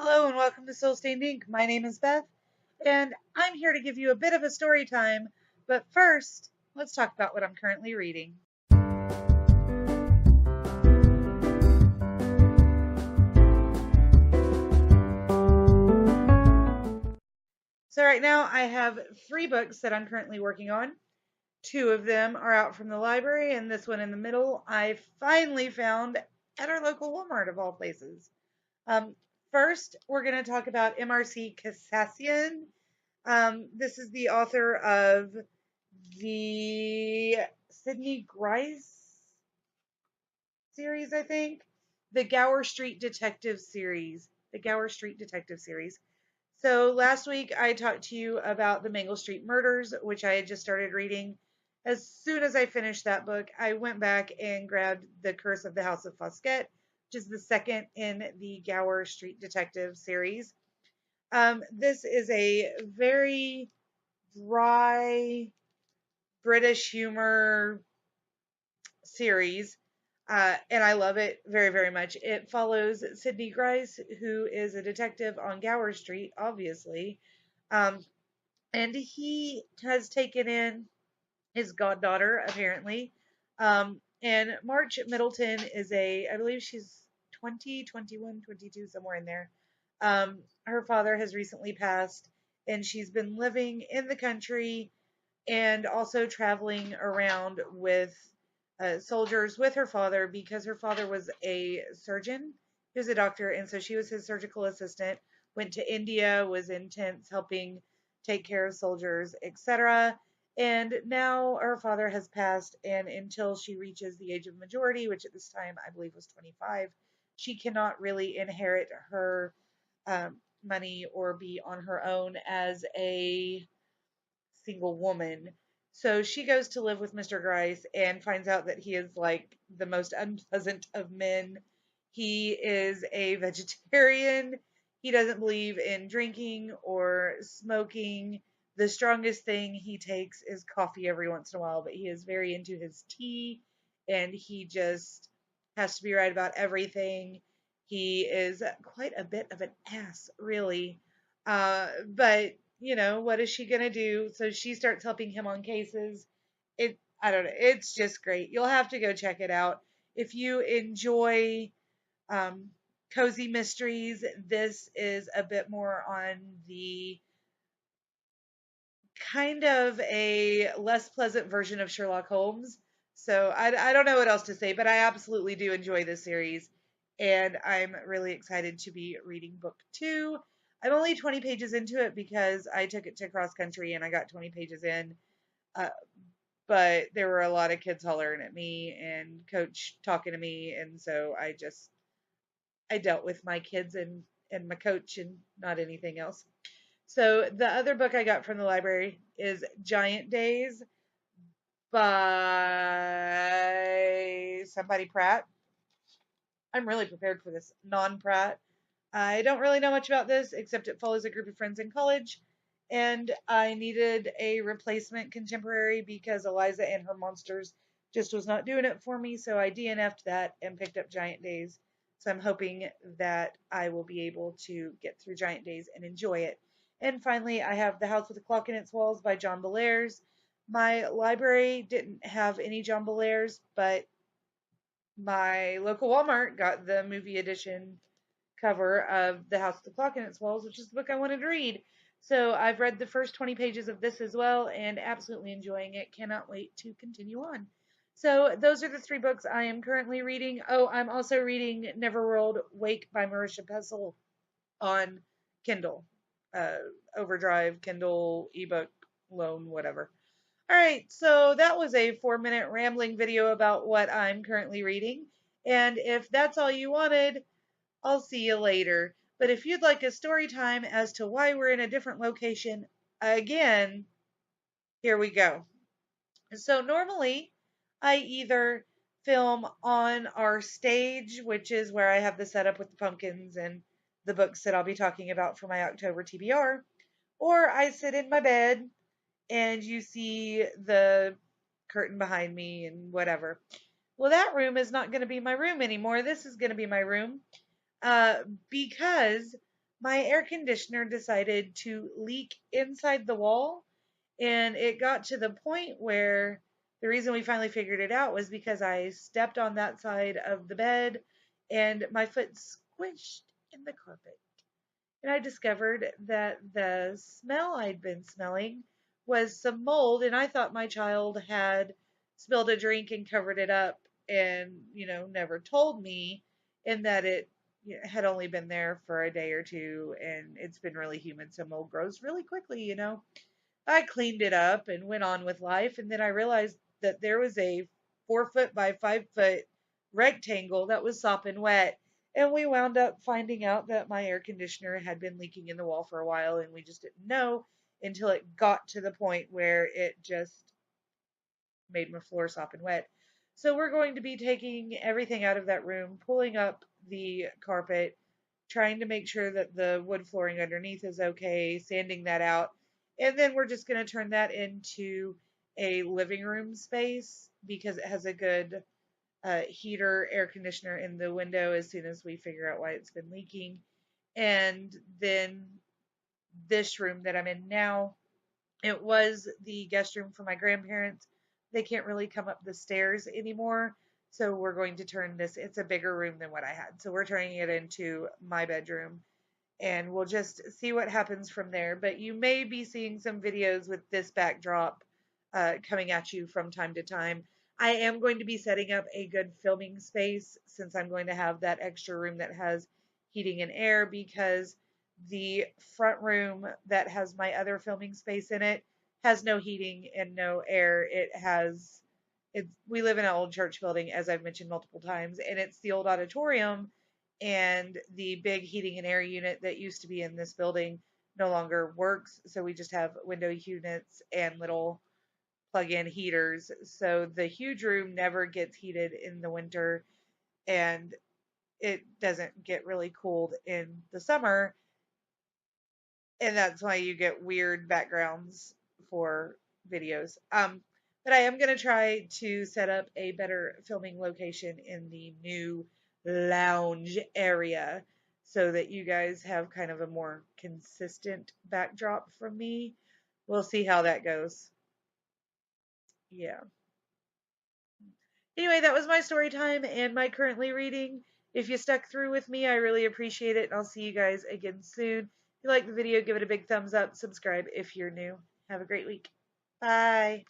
Hello and welcome to Soul Stained Ink. My name is Beth, and I'm here to give you a bit of a story time. But first, let's talk about what I'm currently reading. So right now I have 3 books that I'm currently working on. 2 of them are out from the library, and this one in the middle I finally found at our local Walmart of all places. Um, First, we're going to talk about MRC Kasassian. This is the author of the Sydney Grice series, I think. The Gower Street Detective series. The Gower Street Detective series. So last week I talked to you about the Mangle Street Murders, which I had just started reading. As soon as I finished that book, I went back and grabbed The Curse of the House of Fosquet, which is the second in the Gower Street Detective series. This is a very dry British humor series, and I love it very, very much. It follows Sydney Grice, who is a detective on Gower Street, obviously, um, and he has taken in his goddaughter, apparently. And March Middleton is I believe she's 20, 21, 22, somewhere in there. Her father has recently passed, and she's been living in the country and also traveling around with soldiers with her father because her father was a surgeon. He was a doctor, and so she was his surgical assistant. Went to India, was in tents helping take care of soldiers, etc. And now her father has passed, and until she reaches the age of majority, which at this time I believe was 25, she cannot really inherit her money or be on her own as a single woman. So she goes to live with Mr. Grice and finds out that he is like the most unpleasant of men. He is a vegetarian. He doesn't believe in drinking or smoking. The strongest thing he takes is coffee every once in a while, but he is very into his tea and he just has to be right about everything. He is quite a bit of an ass, really. But what is she gonna do? So she starts helping him on cases. I don't know. It's just great. You'll have to go check it out. If you enjoy um, cozy mysteries, this is a bit more on the kind of a less pleasant version of Sherlock Holmes. So I don't know what else to say, but I absolutely do enjoy this series. And I'm really excited to be reading book 2. I'm only 20 pages into it because I took it to cross country and I got 20 pages in. Uh, but there were a lot of kids hollering at me and coach talking to me. And so I dealt with my kids and my coach and not anything else. So the other book I got from the library is Giant Days by somebody Pratt. I'm really prepared for this. Non Pratt. I don't really know much about this except it follows a group of friends in college. And I needed a replacement contemporary because Eliza and her monsters just was not doing it for me. So I DNF'd that and picked up Giant Days. So I'm hoping that I will be able to get through Giant Days and enjoy it. And finally, I have The House with a Clock in Its Walls by John Bellairs. My library didn't have any John Bellairs, but my local Walmart got the movie edition cover of The House with the Clock in Its Walls, which is the book I wanted to read. So I've read the first 20 pages of this as well and absolutely enjoying it. Cannot wait to continue on. So those are the 3 books I am currently reading. Oh, I'm also reading Neverworld Wake by Marisha Pessel on Kindle, uh, Overdrive, Kindle, ebook, loan, whatever. All right, so that was a 4-minute rambling video about what I'm currently reading. And if that's all you wanted, I'll see you later. But if you'd like a story time as to why we're in a different location, again, here we go. So normally, I either film on our stage, which is where I have the setup with the pumpkins and the books that I'll be talking about for my October TBR, or I sit in my bed and you see the curtain behind me and whatever. Well, that room is not going to be my room anymore. This is going to be my room because my air conditioner decided to leak inside the wall, and it got to the point where the reason we finally figured it out was because I stepped on that side of the bed and my foot squished in the carpet. And I discovered that the smell I'd been smelling was some mold, and I thought my child had spilled a drink and covered it up and, never told me, and that it had only been there for a day or two, and it's been really humid, so mold grows really quickly. I cleaned it up and went on with life, and then I realized that there was a 4 foot by 5 foot rectangle that was sopping wet. And we wound up finding out that my air conditioner had been leaking in the wall for a while, and we just didn't know until it got to the point where it just made my floor sopping wet. So we're going to be taking everything out of that room, pulling up the carpet, trying to make sure that the wood flooring underneath is okay, sanding that out, and then we're just going to turn that into a living room space because it has a good heater, air conditioner in the window as soon as we figure out why it's been leaking. And then this room that I'm in now, it was the guest room for my grandparents. They can't really come up the stairs anymore. So we're going to turn this, it's a bigger room than what I had. So we're turning it into my bedroom, and we'll just see what happens from there. But you may be seeing some videos with this backdrop coming at you from time to time. I am going to be setting up a good filming space since I'm going to have that extra room that has heating and air, because the front room that has my other filming space in it has no heating and no air. We live in an old church building, as I've mentioned multiple times, and it's the old auditorium, and the big heating and air unit that used to be in this building no longer works. So we just have window units and little plug-in heaters. So the huge room never gets heated in the winter, and it doesn't get really cooled in the summer. And that's why you get weird backgrounds for videos. But I am going to try to set up a better filming location in the new lounge area so that you guys have kind of a more consistent backdrop from me. We'll see how that goes. Yeah. Anyway, that was my story time and my currently reading. If you stuck through with me, I really appreciate it, and I'll see you guys again soon. If you like the video, give it a big thumbs up, subscribe if you're new. Have a great week. Bye.